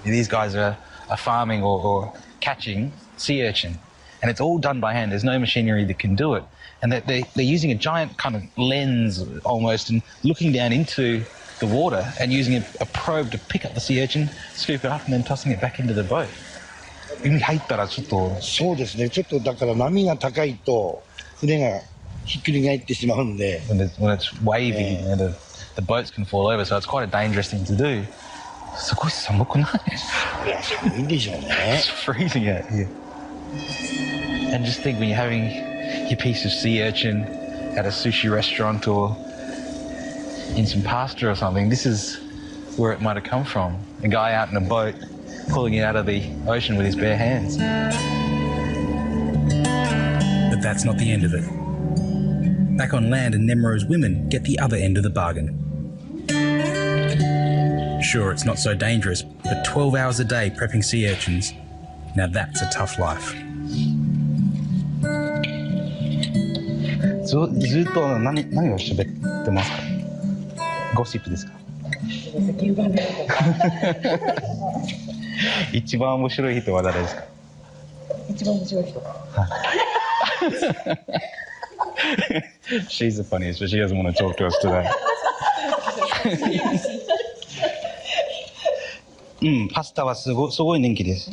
These guys are farming or catching sea urchin, and it's all done by hand. There's no machinery that can do it. And they're using a giant kind of lens almost and looking down into the water and using a probe to pick up the sea urchin, scoop it up and then tossing it back into the boat. 海に入ったらちょっとそうですね。ちょっとだから波が高いと船がひっくり返ってしまうんで。When it's wavy, the boats can fall over, so it's quite a dangerous thing to do. すごい寒くない？いや、寒いでしょうね。It's freezing out here. And just think when you're having your piece of sea urchin at a sushi restaurant or in some pasta or something, this is where it might have come from. A guy out in a boat pulling it out of the ocean with his bare hands. But that's not the end of it. Back on land, and Nemiro's women get the other end of the bargain. Sure, it's not so dangerous, but 12 hours a day prepping sea urchins, now that's a tough life. ずっと何を喋ってますか？ゴシップですか？一番面白い人は誰ですか？一番面白い人。She's the funniest, but she doesn't want to talk to us today. パスタはすごい人気です。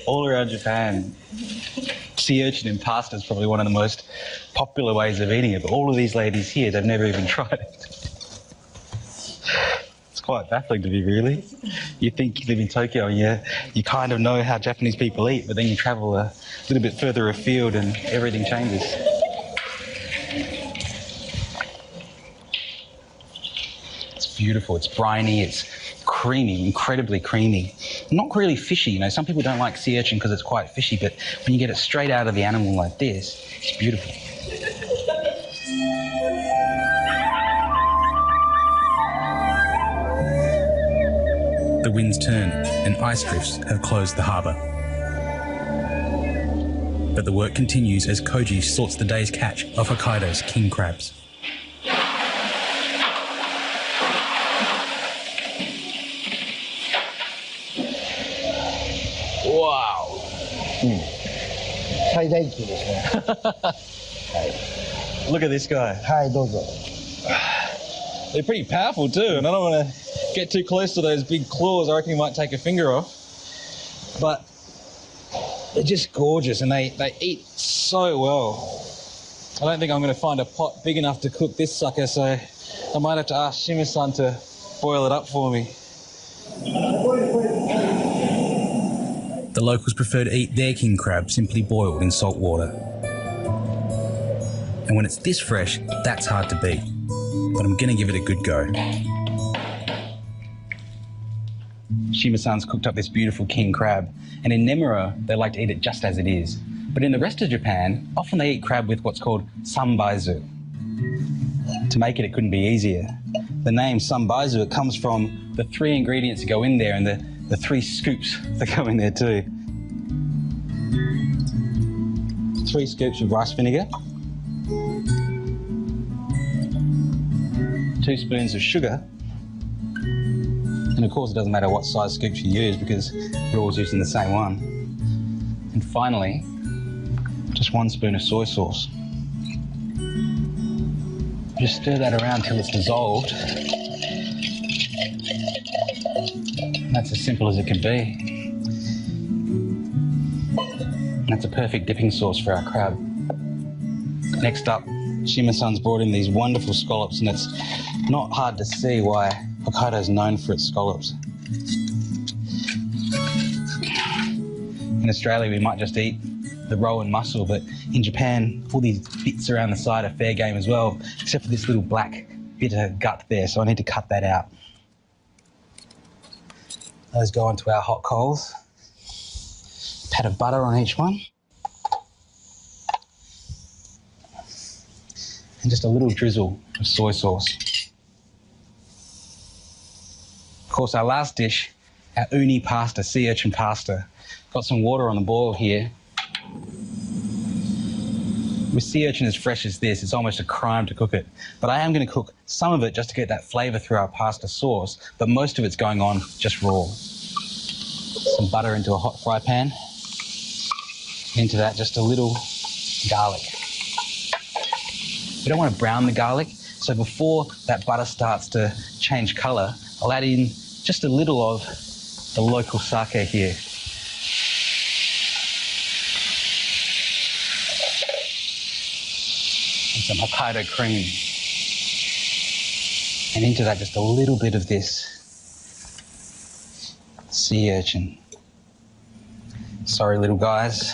All around Japan, sea urchin in pasta is probably one of the most popular ways of eating it, but all of these ladies here, they've never even tried it. It's quite baffling to me, really. You think you live in Tokyo and you kind of know how Japanese people eat, but then you travel a little bit further afield and everything changes. It's beautiful, it's briny, it's creamy, incredibly creamy. Not really fishy, you know, some people don't like sea urchin because it's quite fishy, but when you get it straight out of the animal like this, it's beautiful. The winds turn and ice drifts have closed the harbour. But the work continues as Koji sorts the day's catch of Hokkaido's king crabs. Wow! 最大級ですね。Look at this guy. はい、どうぞ。They're pretty powerful too, and I don't want to get too close to those big claws. I reckon you might take a finger off. But they're just gorgeous, and they eat so well. I don't think I'm going to find a pot big enough to cook this sucker, so I might have to ask Shima-san to boil it up for me. The locals prefer to eat their king crab simply boiled in salt water. And when it's this fresh, that's hard to beat. But I'm going to give it a good go. Shima-san's cooked up this beautiful king crab, and in Nemuro, they like to eat it just as it is. But in the rest of Japan, often they eat crab with what's called sambaizu. To make it, it couldn't be easier. The name sambaizu, it comes from the 3 ingredients that go in there and the 3 scoops that go in there too. 3 scoops of rice vinegar, 2 spoons of sugar, and of course it doesn't matter what size scoops you use because we're always using the same one. And finally, just 1 spoon of soy sauce. Just stir that around till it's dissolved. And that's as simple as it can be. And that's a perfect dipping sauce for our crab. Next up, Shima-san's brought in these wonderful scallops, and it's not hard to see why Hokkaido is known for its scallops. In Australia, we might just eat the roe and mussel, but in Japan, all these bits around the side are fair game as well, except for this little black bit of gut there, so I need to cut that out. Those go onto our hot coals. Pat of butter on each one. And just a little drizzle of soy sauce. Of course, our last dish, our uni pasta, sea urchin pasta. Got some water on the boil here. with sea urchin as fresh as this, it's almost a crime to cook it. But I am going to cook some of it just to get that flavour through our pasta sauce, but most of it's going on just raw. Some butter into a hot fry pan. Into that, just a little garlic. We don't want to brown the garlic, so before that butter starts to change colour, I'll add in just a little of the local sake here. And some Hokkaido cream. And into that, just a little bit of this sea urchin. Sorry, little guys.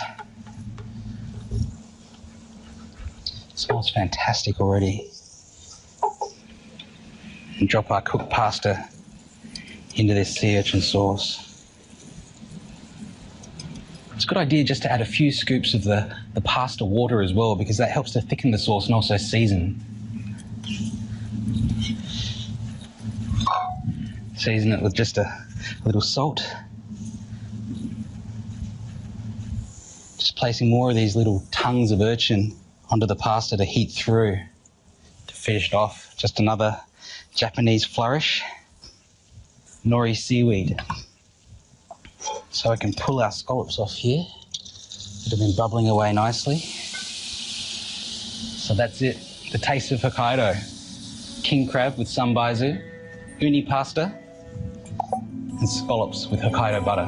Smells fantastic already. And drop our cooked pasta into this sea urchin sauce. It's a good idea just to add a few scoops of the pasta water as well, because that helps to thicken the sauce and also season. Season it with just a little salt. Just placing more of these little tongues of urchin onto the pasta to heat through. To finish it off, just another Japanese flourish. Nori seaweed. So I can pull our scallops off here that have been bubbling away nicely. So that's it, the taste of Hokkaido. King crab with sambaizu, uni pasta, and scallops with Hokkaido butter.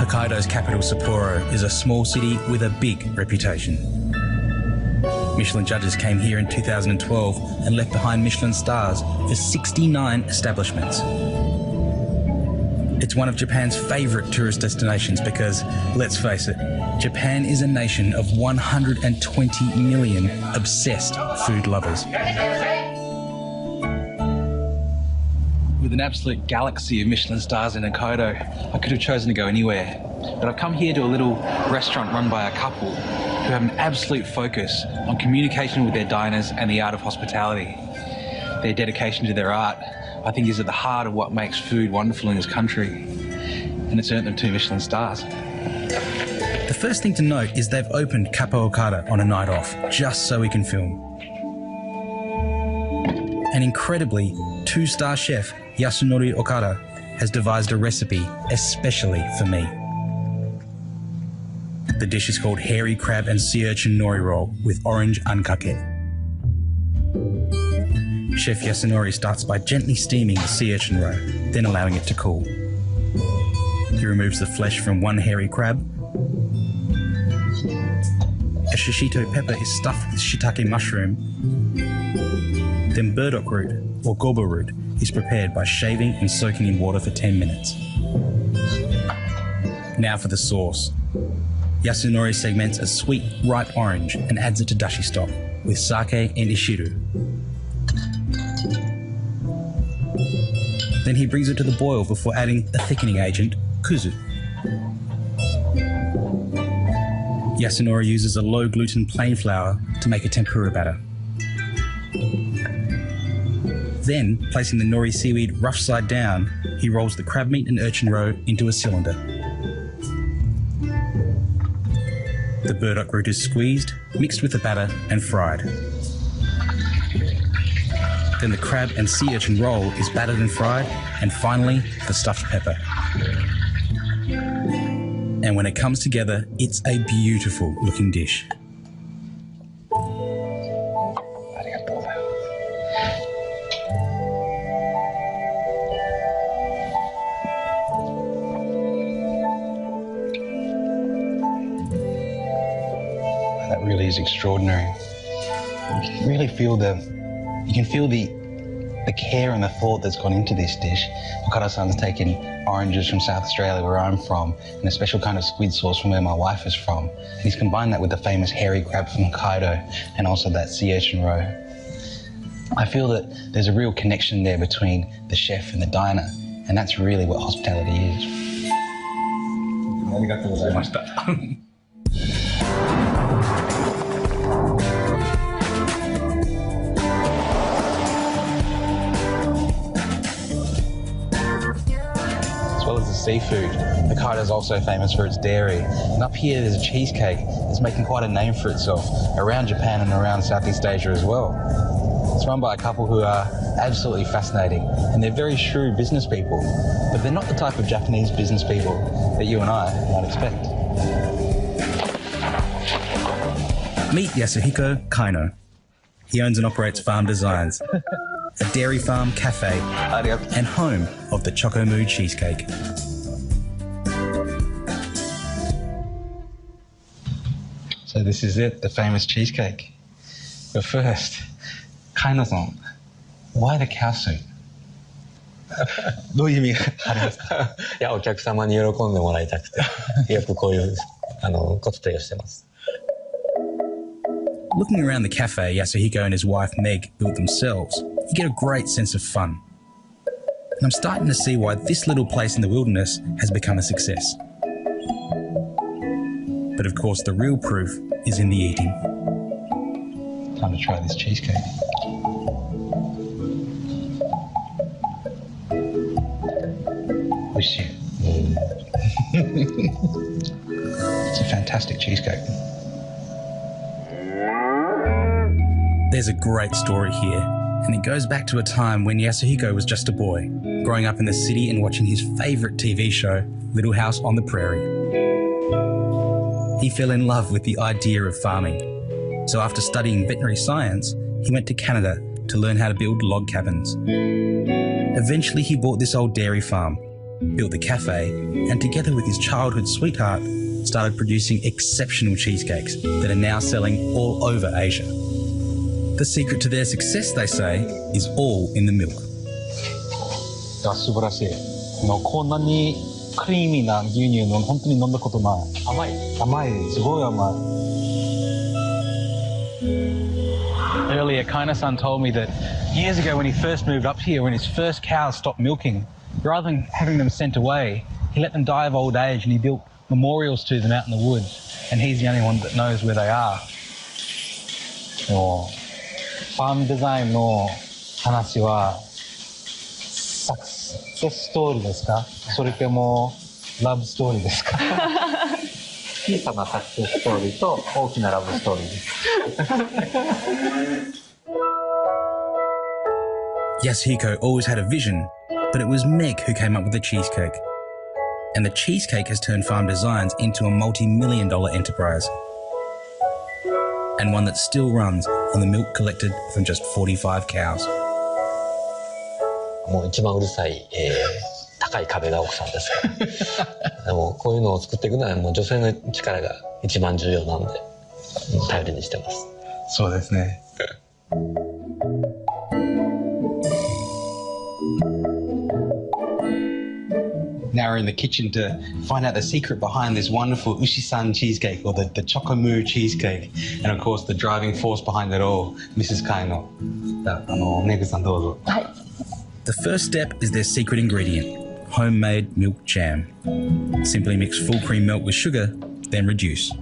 Hokkaido's capital, Sapporo, is a small city with a big reputation. Michelin judges came here in 2012 and left behind Michelin stars for 69 establishments. It's one of Japan's favourite tourist destinations because, let's face it, Japan is a nation of 120 million obsessed food lovers. With an absolute galaxy of Michelin stars in Hokkaido, I could have chosen to go anywhere. But I've come here to a little restaurant run by a couple who have an absolute focus on communication with their diners and the art of hospitality. Their dedication to their art, I think, is at the heart of what makes food wonderful in this country. And it's earned them 2 Michelin stars. The first thing to note is they've opened Kappa Okada on a night off, just so we can film. And incredibly, 2-star chef Yasunori Okada has devised a recipe especially for me. The dish is called hairy crab and sea urchin nori roll with orange ankake. Chef Yasunori starts by gently steaming the sea urchin roe, then allowing it to cool. He removes the flesh from one hairy crab. A shishito pepper is stuffed with shiitake mushroom. Then burdock root, or gobo root, is prepared by shaving and soaking in water for 10 minutes. Now for the sauce. Yasunori segments a sweet, ripe orange and adds it to dashi stock with sake and ishiru. Then he brings it to the boil before adding a thickening agent, kuzu. Yasunori uses a low-gluten plain flour to make a tempura batter. Then, placing the nori seaweed rough side down, he rolls the crab meat and urchin roe into a cylinder. The burdock root is squeezed, mixed with the batter and fried. Then the crab and sea urchin roll is battered and fried, and finally, the stuffed pepper. And when it comes together, it's a beautiful looking dish. That really is extraordinary. You can really feel the care and the thought that's gone into this dish. Okada-san's taken oranges from South Australia, where I'm from, and a special kind of squid sauce from where my wife is from. And he's combined that with the famous hairy crab from Hokkaido and also that sea urchin roe. I feel that there's a real connection there between the chef and the diner, and that's really what hospitality is. seafood. Hokkaido is also famous for its dairy. And up here there's a cheesecake that's making quite a name for itself around Japan and around Southeast Asia as well. It's run by a couple who are absolutely fascinating, and they're very shrewd business people, but they're not the type of Japanese business people that you and I might expect. Meet Yasuhiko Kaino. He owns and operates Farm Designs, a dairy farm, cafe, and home of the Chocomoo cheesecake. So this is it, the famous cheesecake. But first, Kaino-san, why the cow suit? どういう意味がありますか？いや、お客様に喜んでもらいたくて、よくこういうコスプレをしてます。Looking around the cafe Yasuhiko and his wife Meg built themselves, you get a great sense of fun. And I'm starting to see why this little place in the wilderness has become a success. But of course, the real proof is in the eating. Time to try this cheesecake. Wish you. It's a fantastic cheesecake. There's a great story here, and it goes back to a time when Yasuhiko was just a boy, growing up in the city and watching his favourite TV show, Little House on the Prairie. He fell in love with the idea of farming, so after studying veterinary science, he went to Canada to learn how to build log cabins. Eventually he bought this old dairy farm, built the cafe, and together with his childhood sweetheart, started producing exceptional cheesecakes that are now selling all over Asia. The secret to their success, they say, is all in the milk. 素晴らしい。こんなにクリーミーな牛乳の本当に飲んだことない。甘い。甘い。すごい甘い。Earlier, Kaino-san told me that years ago when he first moved up here, when his first cows stopped milking, rather than having them sent away, he let them die of old age and he built memorials to them out in the woods. And he's the only one that knows where they are. ファームデザインの話はサクセスストーリーですか？それともラブストーリーですか？小さなサクセスストーリーと大きなラブストーリーです。Yasuhiko always had a vision, but it was Meg who came up with the cheesecake. And the cheesecake has turned Farm Designs into a multi-million-dollar enterprise. And one that still runs on the milk collected from just 45 cows. もう一番うるさい、高い壁が奥さんですからでもこういうのを作っていくのはもう女性の力が一番重要なので頼りにしてます。そうですね。Now we're in the kitchen to find out the secret behind this wonderful Ushi-san cheesecake, or the Chocomoo cheesecake, and of course the driving force behind it all, Mrs. Kaino. Meg-san, どうぞ。はい。The first step is their secret ingredient, homemade milk jam. Simply mix full cream milk with sugar, then reduce.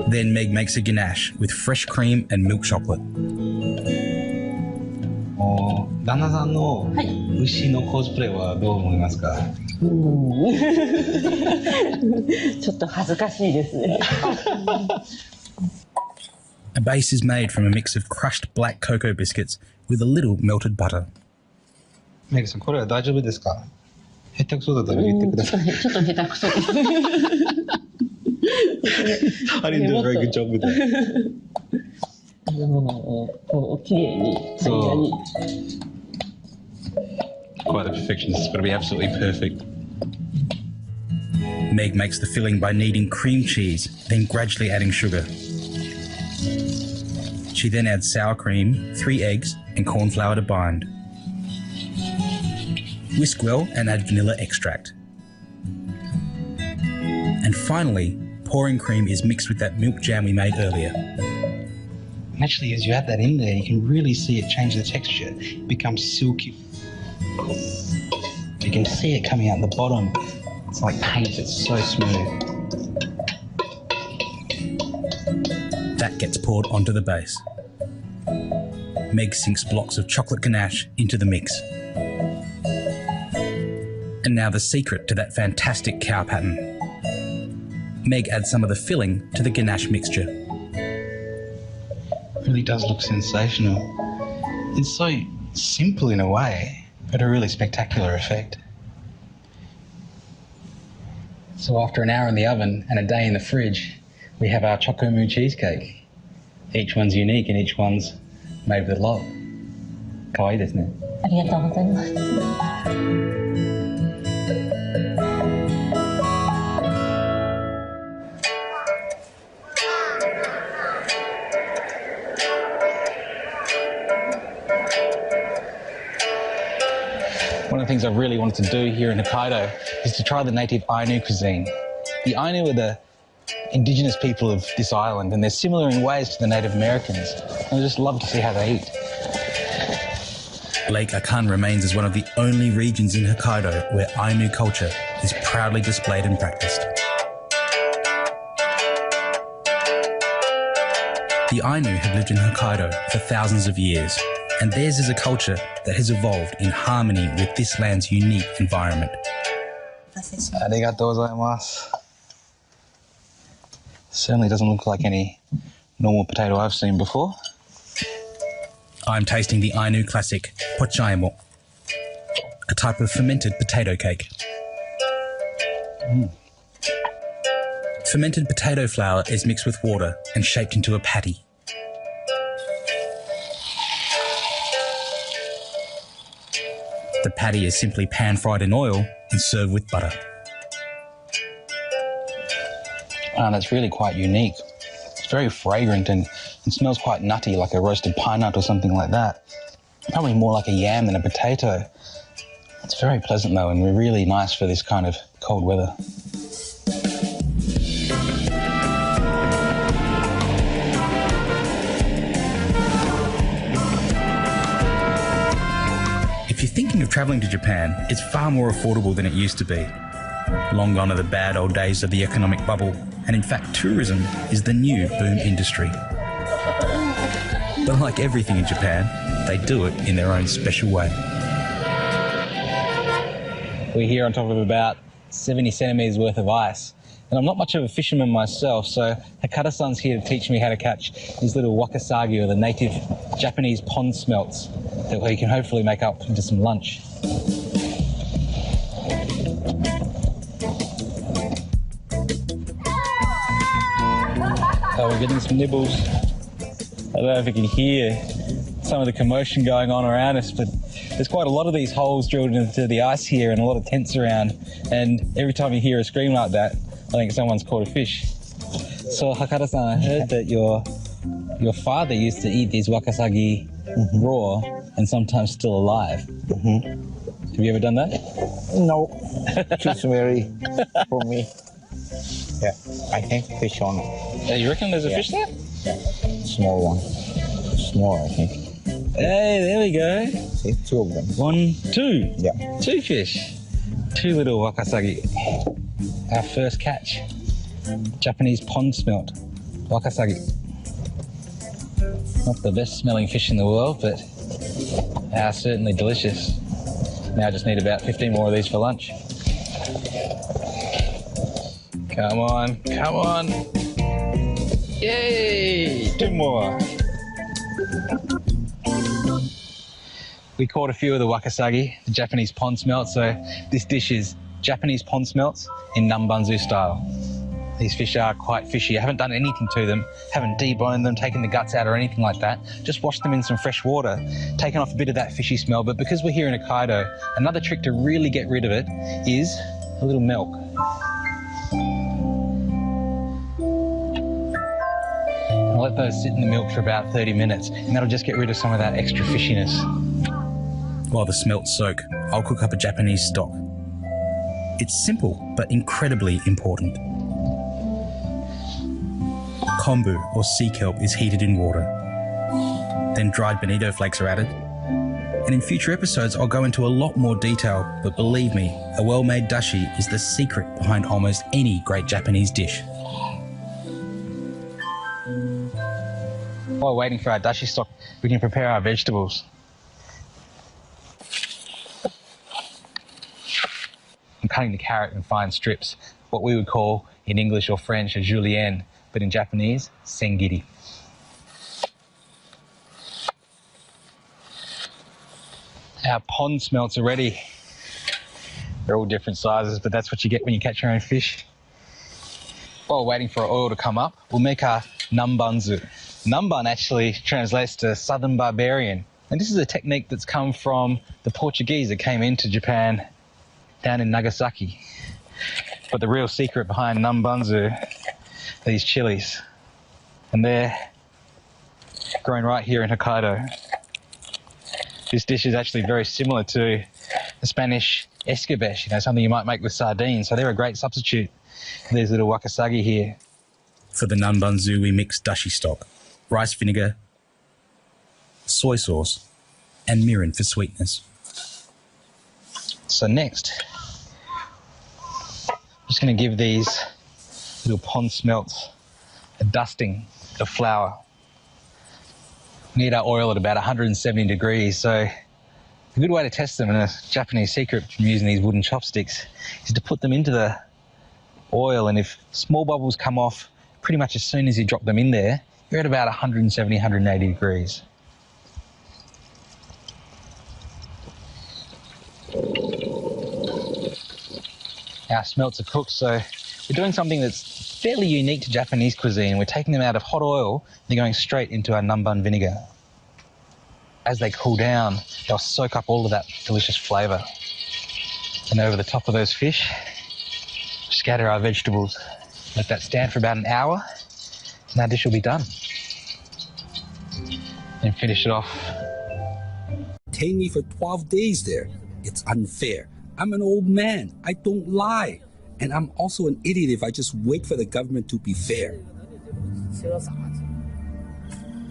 Then Meg makes a ganache with fresh cream and milk chocolate. 旦那さんの牛のコスプレはどう思いますか？ちょっと恥ずかしいですね。A base is made from a mix of crushed black cocoa biscuits with a little melted butter. メグさん、これは大丈夫ですか？下手くそだったら言ってください。ちょっと下手くそです。I didn't do a very good job with that. ものをこうきれいに平らに。Quite the perfectionist. It's got to be absolutely perfect. Meg makes the filling by kneading cream cheese, then gradually adding sugar. She then adds sour cream, 3 eggs, and corn flour to bind. Whisk well and add vanilla extract. And finally, pouring cream is mixed with that milk jam we made earlier. And actually, as you add that in there, you can really see it change the texture. It becomes silky. You can see it coming out the bottom. It's like paint, it's so smooth. That gets poured onto the base. Meg sinks blocks of chocolate ganache into the mix. And now the secret to that fantastic cow pattern. Meg adds some of the filling to the ganache mixture. It really does look sensational. It's so simple in a way, but a really spectacular effect. So after an hour in the oven and a day in the fridge, we have our chocomu cheesecake. Each one's unique and each one's made with love. Kawaii desu ne. ありがとうございます。One of the things I really wanted to do here in Hokkaido is to try the native Ainu cuisine. The Ainu are the indigenous people of this island, and they're similar in ways to the Native Americans. I just love to see how they eat. Lake Akan remains as one of the only regions in Hokkaido where Ainu culture is proudly displayed and practiced. The Ainu have lived in Hokkaido for thousands of years, and theirs is a culture that has evolved in harmony with this land's unique environment. Arigatou gozaimasu. Certainly doesn't look like any normal potato I've seen before. I'm tasting the Ainu classic pochaimo, a type of fermented potato cake. Fermented potato flour is mixed with water and shaped into a patty. The patty is simply pan-fried in oil and served with butter. And it's really quite unique. It's very fragrant and smells quite nutty, like a roasted pine nut or something like that. Probably more like a yam than a potato. It's very pleasant though, and really nice for this kind of cold weather. If you're thinking of travelling to Japan, it's far more affordable than it used to be. Long gone are the bad old days of the economic bubble, and in fact tourism is the new boom industry. But like everything in Japan, they do it in their own special way. We're here on top of about 70 centimetres worth of ice. And I'm not much of a fisherman myself, so Hakata-san's here to teach me how to catch these little wakasagi, or the native Japanese pond smelts, that we can hopefully make up into some lunch. So we're getting some nibbles. I don't know if you can hear some of the commotion going on around us, but there's quite a lot of these holes drilled into the ice here and a lot of tents around. And every time you hear a scream like that, I think someone's caught a fish. So Hakata-san, I heard that your father used to eat these wakasagi raw and sometimes still alive. Have you ever done that? No, too smelly for me. Yeah, I think fish on You reckon there's a fish there? small one. Small, I think. Hey, there we go. See, two of them. 1, 2. Yeah. 2 fish. 2 little wakasagi. Our first catch. Japanese pond smelt wakasagi. Not the best smelling fish in the world, but they are certainly delicious. Now I just need about 15 more of these for lunch. Come on, come on. Yay! 2 more. We caught a few of the wakasagi, the Japanese pond smelt, so this dish is Japanese pond smelts in nambanzu style. These fish are quite fishy. I haven't done anything to them, haven't deboned them, taken the guts out or anything like that. Just washed them in some fresh water, taken off a bit of that fishy smell. But because we're here in Hokkaido, another trick to really get rid of it is a little milk. I'll let those sit in the milk for about 30 minutes, and that'll just get rid of some of that extra fishiness. While the smelts soak, I'll cook up a Japanese stock. It's simple, but incredibly important. Kombu, or sea kelp, is heated in water. Then dried bonito flakes are added. And in future episodes, I'll go into a lot more detail, but believe me, a well-made dashi is the secret behind almost any great Japanese dish. While we're waiting for our dashi stock, we can prepare our vegetables. cutting the carrot in fine strips, what we would call in English or French a julienne, but in Japanese, sengiri. Our pond smelts are ready. They're all different sizes, but that's what you get when you catch your own fish. While waiting for our oil to come up, we'll make our nambanzu. Namban actually translates to southern barbarian. And this is a technique that's come from the Portuguese that came into Japan down in Nagasaki. But the real secret behind nambanzu are these chilies. And they're grown right here in Hokkaido. This dish is actually very similar to the Spanish escabeche, something you might make with sardines. So they're a great substitute for these little wakasagi here. For the nanbanzu, we mix dashi stock, rice vinegar, soy sauce, and mirin for sweetness. So next, I'm just going to give these little pond smelts a dusting of flour. We need our oil at about 170 degrees, so a good way to test them, and a Japanese secret from using these wooden chopsticks, is to put them into the oil, and if small bubbles come off pretty much as soon as you drop them in there, you're at about 170, 180 degrees. Our smelts are cooked, so we're doing something that's fairly unique to Japanese cuisine. We're taking them out of hot oil, they're going straight into our namban vinegar. As they cool down, they'll soak up all of that delicious flavour. And over the top of those fish, scatter our vegetables. Let that stand for about an hour, and our dish will be done. And finish it off. Detain me for 12 days there. It's unfair. I'm an old man. I don't lie. And I'm also an idiot if I just wait for the government to be fair.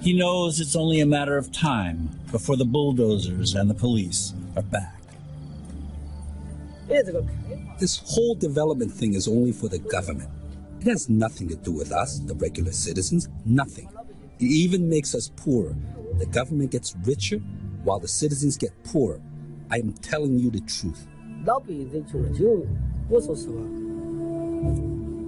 He knows it's only a matter of time before the bulldozers and the police are back. This whole development thing is only for the government. It has nothing to do with us, the regular citizens. Nothing. It even makes us poorer. The government gets richer while the citizens get poorer. I am telling you the truth.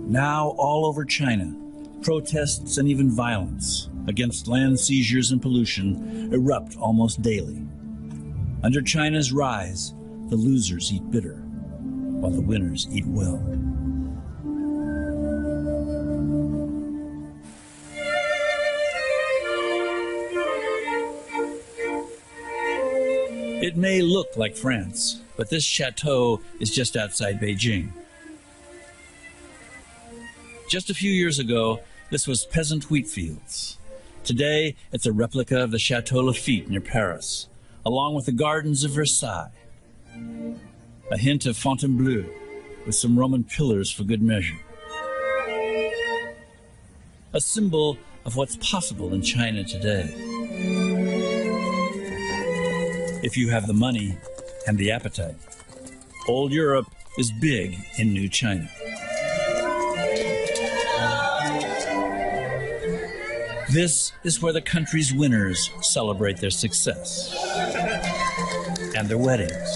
Now, all over China, protests and even violence against land seizures and pollution erupt almost daily. Under China's rise, the losers eat bitter, while the winners eat well. It may look like France, but this chateau is just outside Beijing. Just a few years ago, this was peasant wheat fields. Today, it's a replica of the Chateau Lafite near Paris, along with the gardens of Versailles. A hint of Fontainebleau, with some Roman pillars for good measure. A symbol of what's possible in China today. If you have the money and the appetite. Old Europe is big in New China. This is where the country's winners celebrate their success and their weddings.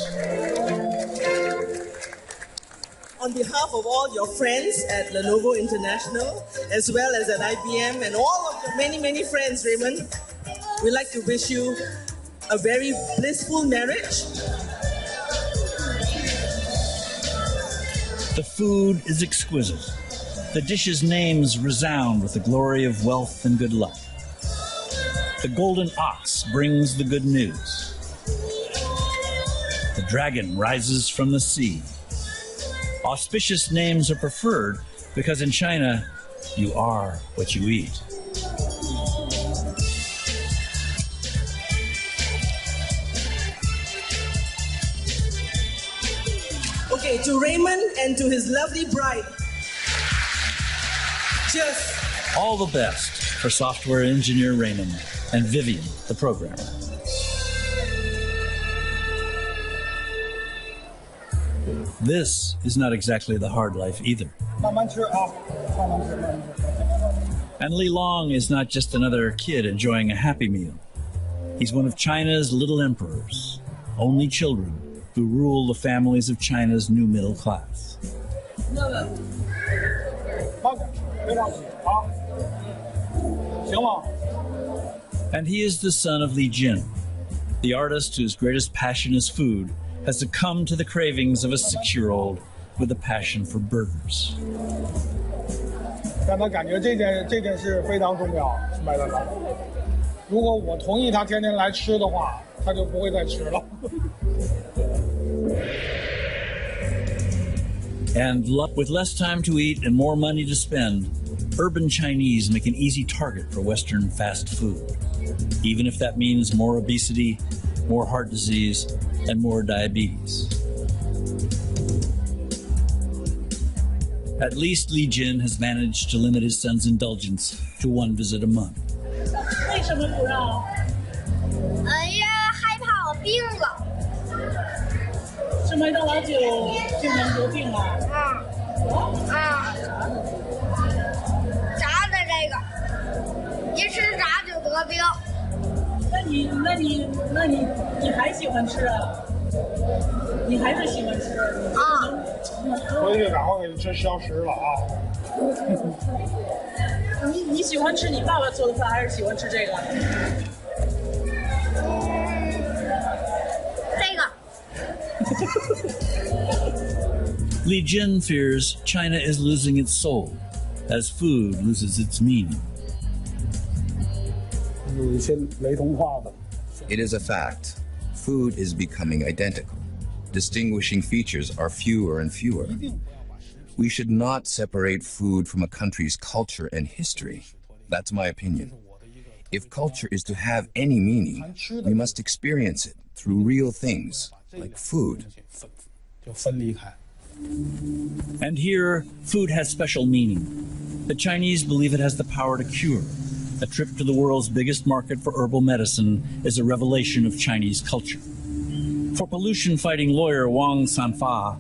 On behalf of all your friends at Lenovo International, as well as at IBM, and all of your many, many friends, Raymond, we'd like to wish you a very blissful marriage. The food is exquisite. The dishes' names resound with the glory of wealth and good luck. The golden ox brings the good news. The dragon rises from the sea. Auspicious names are preferred because in China, you are what you eat. Okay, to Raymond and to his lovely bride, cheers. All the best for software engineer Raymond and Vivian, the programmer. This is not exactly the hard life either. And Li Long is not just another kid enjoying a Happy Meal. He's one of China's little emperors. Only children who rule the families of China's new middle class. And he is the son of Li Jin, the artist whose greatest passion is food, has succumbed to the cravings of a 6-year-old with a passion for burgers. 让他感觉这件事非常重要，是麦当劳。如果我同意他天天来吃的话，他就不会再吃了。And with less time to eat and more money to spend, urban Chinese make an easy target for Western fast food, even if that means more obesity, more heart disease, and more diabetes. At least Li Jin has managed to limit his son's indulgence to 1 visit a month. 为什么不让？因为害怕我病了。吃麦当劳就能得病啊？炸的这个，一吃炸就得病。那你还喜欢吃啊？你还是喜欢吃啊？回去然后给吃消食了啊。你喜欢吃你爸爸做的饭，还是喜欢吃这个？这个。Li Jin fears China is losing its soul as food loses its meaning. It is a fact. Food is becoming identical. Distinguishing features are fewer and fewer. We should not separate food from a country's culture and history. That's my opinion. If culture is to have any meaning, we must experience it through real things, like food. And here, food has special meaning. The Chinese believe it has the power to cure. A trip to the world's biggest market for herbal medicine is a revelation of Chinese culture. For pollution-fighting lawyer Wang Sanfa,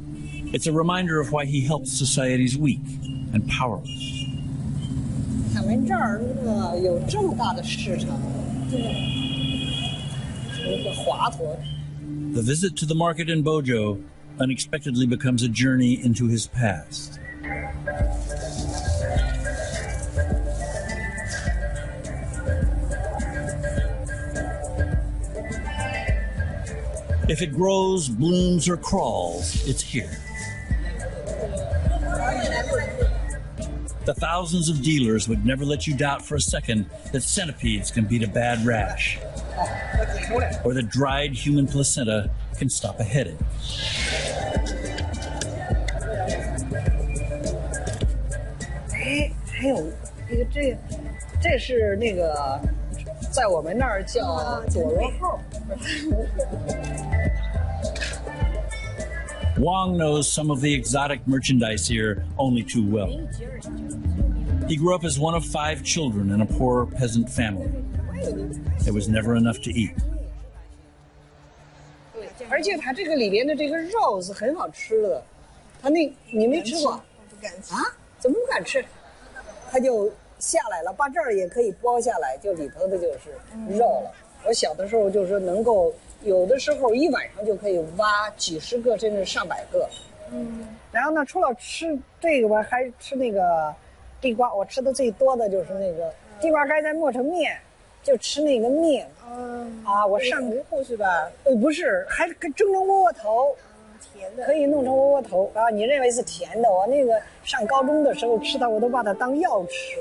it's a reminder of why he helps societies weak and powerless. 咱们这儿有这么大的市场，一个华佗。The visit to the market in Bojo unexpectedly becomes a journey into his past. If it grows, blooms, or crawls, it's here. The thousands of dealers would never let you doubt for a second that centipedes can beat a bad rash, or that dried human placenta can stop a headache. 还有一个这是那个，在我们那儿叫佐罗号。Wang knows some of the exotic merchandise here only too well. He grew up as one of 5 children in a poor peasant family. There was never enough to eat. 而且它这个里边的这个肉是很好吃的，它你没吃过？不敢吃啊？怎么不敢吃？它就下来了，把这儿也可以剥下来，就里头的就是肉了。我小的时候就是能够，有的时候一晚上就可以挖几十个甚至上百个。然后呢，除了吃这个吧，还吃那个地瓜。我吃的最多的就是那个地瓜干再磨成面，就吃那个面。我上糊糊是吧？不是，还蒸成窝窝头。甜的可以弄成窝窝头啊！你认为是甜的？我那个上高中的时候吃它，我都把它当药吃，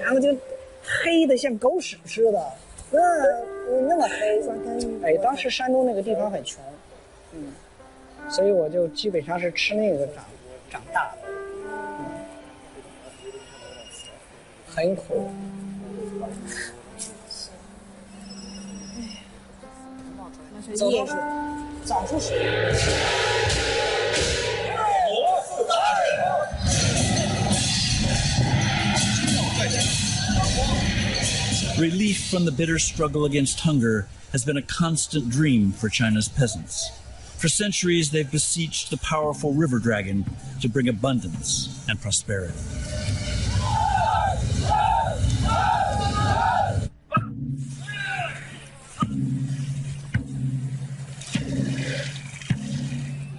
然后就黑的像狗屎似的，那么黑。哎，当时山东那个地方很穷，所以我就基本上是吃那个长大的，很苦。走出水，长出水。Relief from the bitter struggle against hunger has been a constant dream for China's peasants. For centuries, they've beseeched the powerful river dragon to bring abundance and prosperity.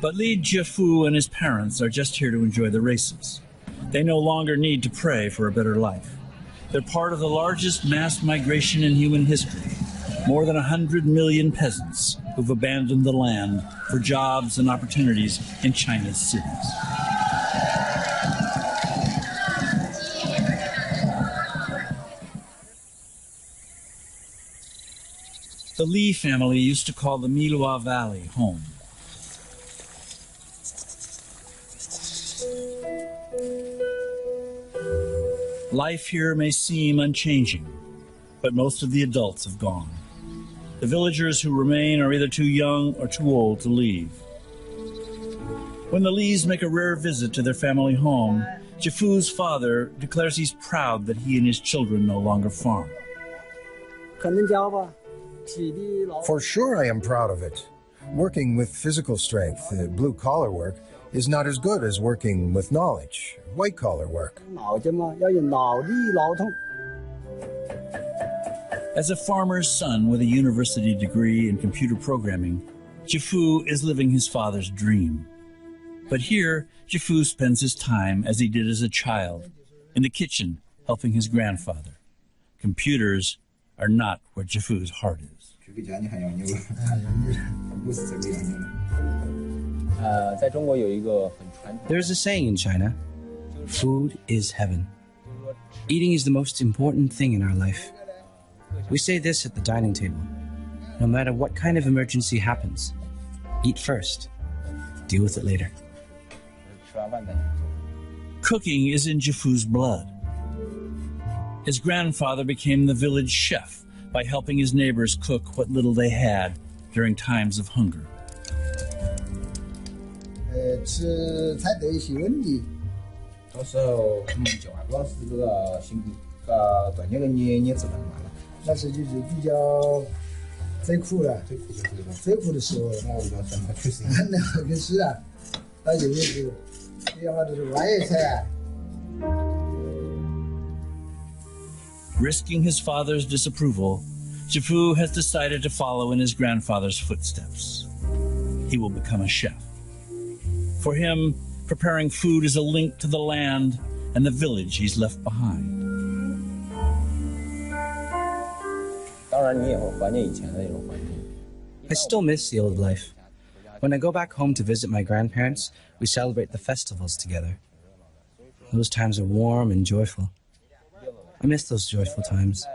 But Li Jiafu and his parents are just here to enjoy the races. They no longer need to pray for a better life. They're part of the largest mass migration in human history. More than 100 million peasants who've abandoned the land for jobs and opportunities in China's cities. The Li family used to call the Milua Valley home. Life here may seem unchanging, but most of the adults have gone. The villagers who remain are either too young or too old to leave. When the Lis make a rare visit to their family home, Jiafu's father declares he's proud that he and his children no longer farm. For sure I am proud of it. Working with physical strength, blue-collar work, is not as good as working with knowledge, white-collar work. As a farmer's son with a university degree in computer programming, Jiafu is living his father's dream. But here, Jiafu spends his time as he did as a child, in the kitchen, helping his grandfather. Computers are not where Jiafu's heart is. There's a saying in China, food is heaven. Eating is the most important thing in our life. We say this at the dining table. No matter what kind of emergency happens, eat first, deal with it later. Cooking is in Jiafu's blood. His grandfather became the village chef by helping his neighbors cook what little they had during times of hunger. Risking his father's disapproval, Jiafu has decided to follow in his grandfather's footsteps. He will become a chef. For him, preparing food is a link to the land and the village he's left behind. I still miss the old life. When I go back home to visit my grandparents, we celebrate the festivals together. Those times are warm and joyful. I miss those joyful times.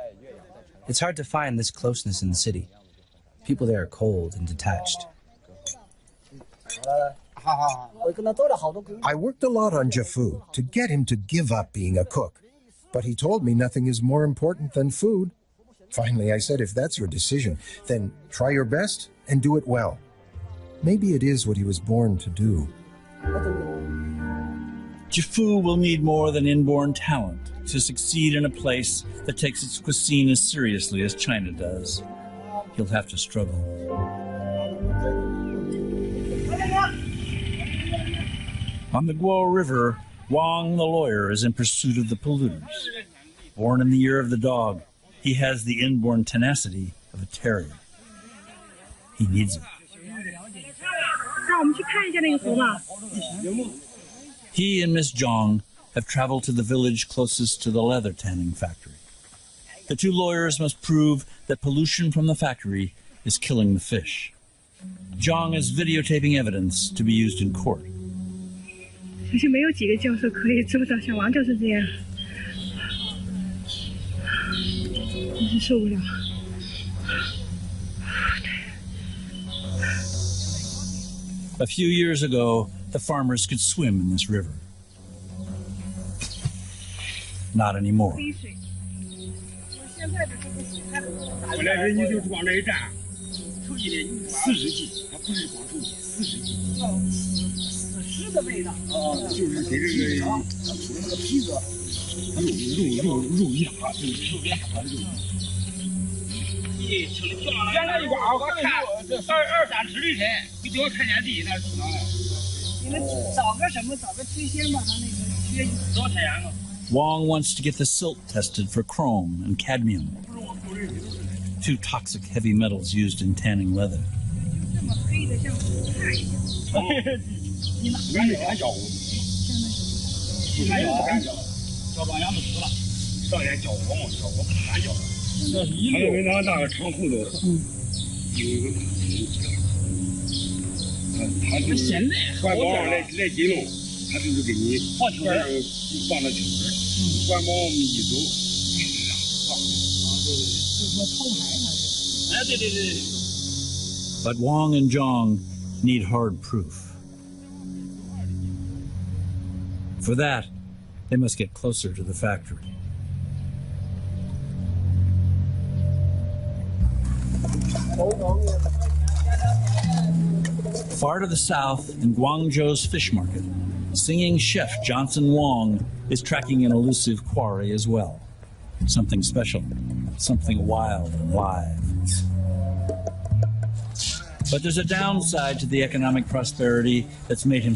It's hard to find this closeness in the city. People there are cold and detached. I worked a lot on Jiafu to get him to give up being a cook, but he told me nothing is more important than food. Finally, I said, if that's your decision, then try your best and do it well. Maybe it is what he was born to do. Jiafu will need more than inborn talent to succeed in a place that takes its cuisine as seriously as China does. He'll have to struggle. On the Guo River, Wang the lawyer is in pursuit of the polluters. Born in the year of the dog, he has the inborn tenacity of a terrier. He needs it. He and Miss Zhang have traveled to the village closest to the leather tanning factory. The two lawyers must prove that pollution from the factory is killing the fish. Zhang is videotaping evidence to be used in court. A few years ago, the farmers could swim in this river. Not anymore. Wang wants to get the silt tested for chrome and cadmium, two toxic heavy metals used in tanning leather. 官方来记录，他就是给你放到球儿，官方一走，But Wang and Zhang need hard proof. For that, they must get closer to the factory. Far to the south, in Guangzhou's fish market, singing chef Johnson Wong is tracking an elusive quarry as well. Something special, something wild and live. But there's a downside to the economic prosperity that's made him